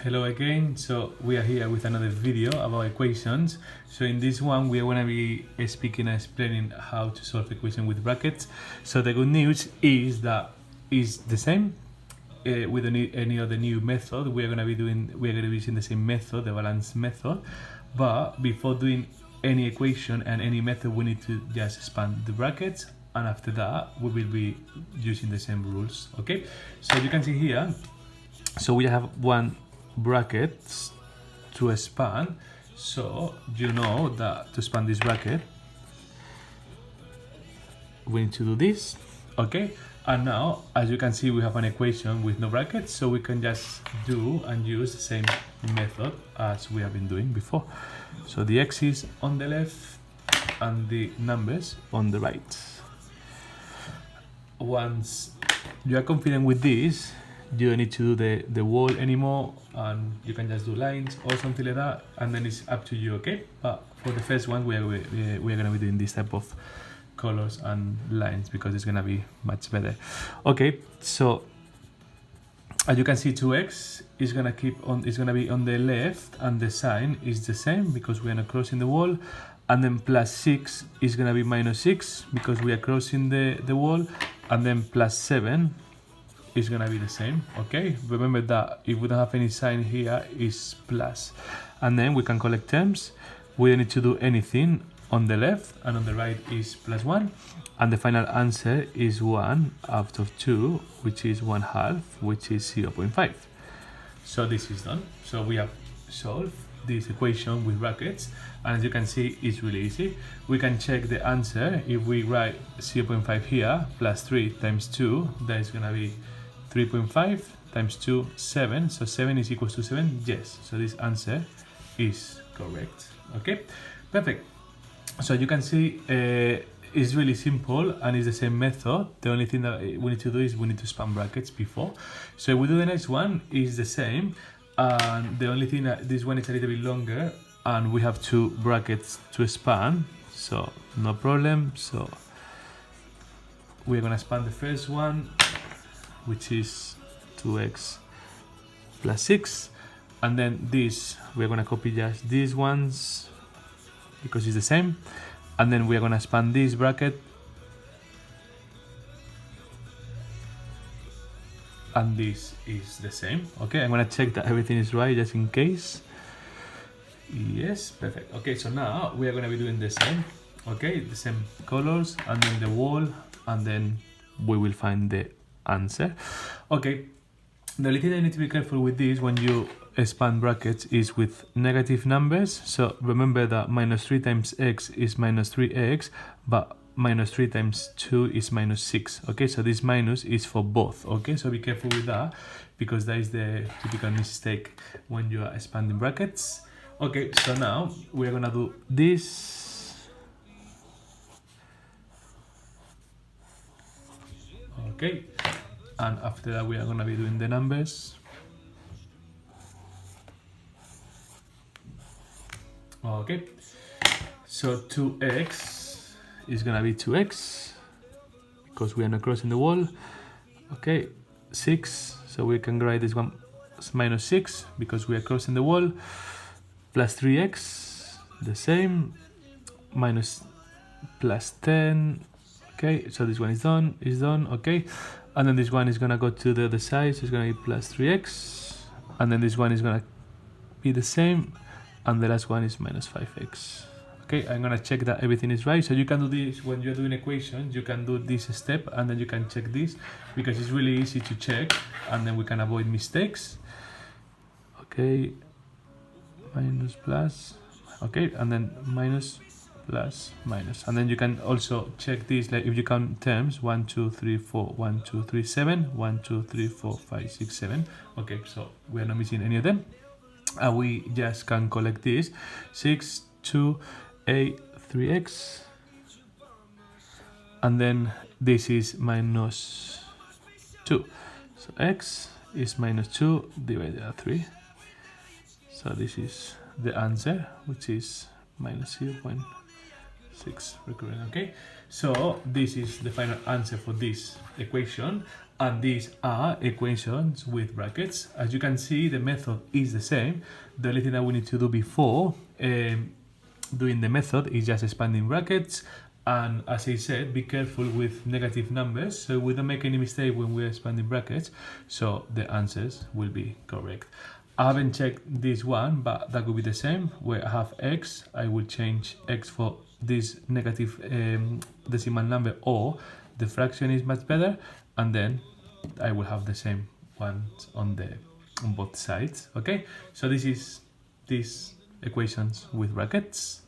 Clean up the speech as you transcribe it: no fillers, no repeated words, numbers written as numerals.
Hello again. So we are here with another video about equations. So in this one we are going to be speaking and explaining how to solve equation with brackets. So the good news is that it's the same with any other new method. We're going to be using the same method, the balance method. But before doing any equation and any method, we need to just expand the brackets, and after that we will be using the same rules. Okay, so you can see here, so we have one bracket to expand. So you know that to expand this bracket we need to do this. Okay, and now as you can see we have an equation with no brackets, so we can just do and use the same method as we have been doing before. So the x's on the left and the numbers on the right. Once you are confident with this, you don't need to do the wall anymore, and you can just do lines or something like that, and then it's up to you. Okay, but for the first one we are going to be doing this type of colors and lines because it's going to be much better. Okay, so as you can see, 2x is going to be on the left, and the sign is the same because we are not crossing the wall. And then plus 6 is going to be minus 6 because we are crossing the wall. And then plus 7 is going to be the same. Okay, remember that if we don't have any sign here, is plus. And then we can collect terms. We don't need to do anything on the left, and on the right is plus 1. And the final answer is 1 out of 2, which is 1/2, which is 0.5. So this is done. So we have solved this equation with brackets, and as you can see, it's really easy. We can check the answer. If we write 0.5 here plus 3 times 2, that is going to be 3.5 times 2, 7. So 7 is equals to 7. Yes, so this answer is correct. Okay, perfect. So you can see it's really simple and it's the same method. The only thing that we need to do is we need to span brackets before. So if we do the next one, is the same, and the only thing that this one is a little bit longer, and we have 2 brackets to span, so no problem. So we're gonna span the first one, which is 2x plus 6, and then this we're gonna copy just these ones because it's the same, and then we're gonna span this bracket, and this is the same. Okay, I'm gonna check that everything is right just in case. Yes, perfect. Okay, so now we are gonna be doing the same. Okay, the same colors, and then the wall, and then we will find the answer. Okay, the only thing I need to be careful with this when you expand brackets is with negative numbers. So remember that minus 3 times x is minus 3x, but minus 3 times 2 is minus 6. Okay, so this minus is for both. Okay, so be careful with that because that is the typical mistake when you are expanding brackets. Okay, so now we're gonna do this. Okay, and after that we are gonna be doing the numbers. Okay, so 2x is gonna be 2x because we are not crossing the wall. Okay, 6, so we can write this one as minus 6 because we are crossing the wall. Plus 3x, the same, minus plus 10. Okay, so this one is done. Okay, and then this one is gonna go to the other side, so it's gonna be plus 3x, and then this one is gonna be the same, and the last one is minus 5x. Okay, I'm gonna check that everything is right. So you can do this when you're doing equations. You can do this step, and then you can check this because it's really easy to check, and then we can avoid mistakes. Okay, minus plus. Okay, and then minus plus minus, and then you can also check this, like if you count terms 1 2 3 4 1 2 3 7 1 2 3 4 5 6 7. Okay, so we are not missing any of them, and we just can collect this 6 2 8 3x, and then this is minus 2, so x is minus 2 divided by 3. So this is the answer, which is minus 6 recurrent. Okay, so this is the final answer for this equation, and these are equations with brackets. As you can see, the method is the same. The only thing that we need to do before doing the method is just expanding brackets, and as I said, be careful with negative numbers so we don't make any mistake when we're expanding brackets, so the answers will be correct. I haven't checked this one, but that would be the same. Where I have x, I will change x for this negative decimal number, or the fraction is much better, and then I will have the same ones on both sides. Okay, so this is these equations with brackets.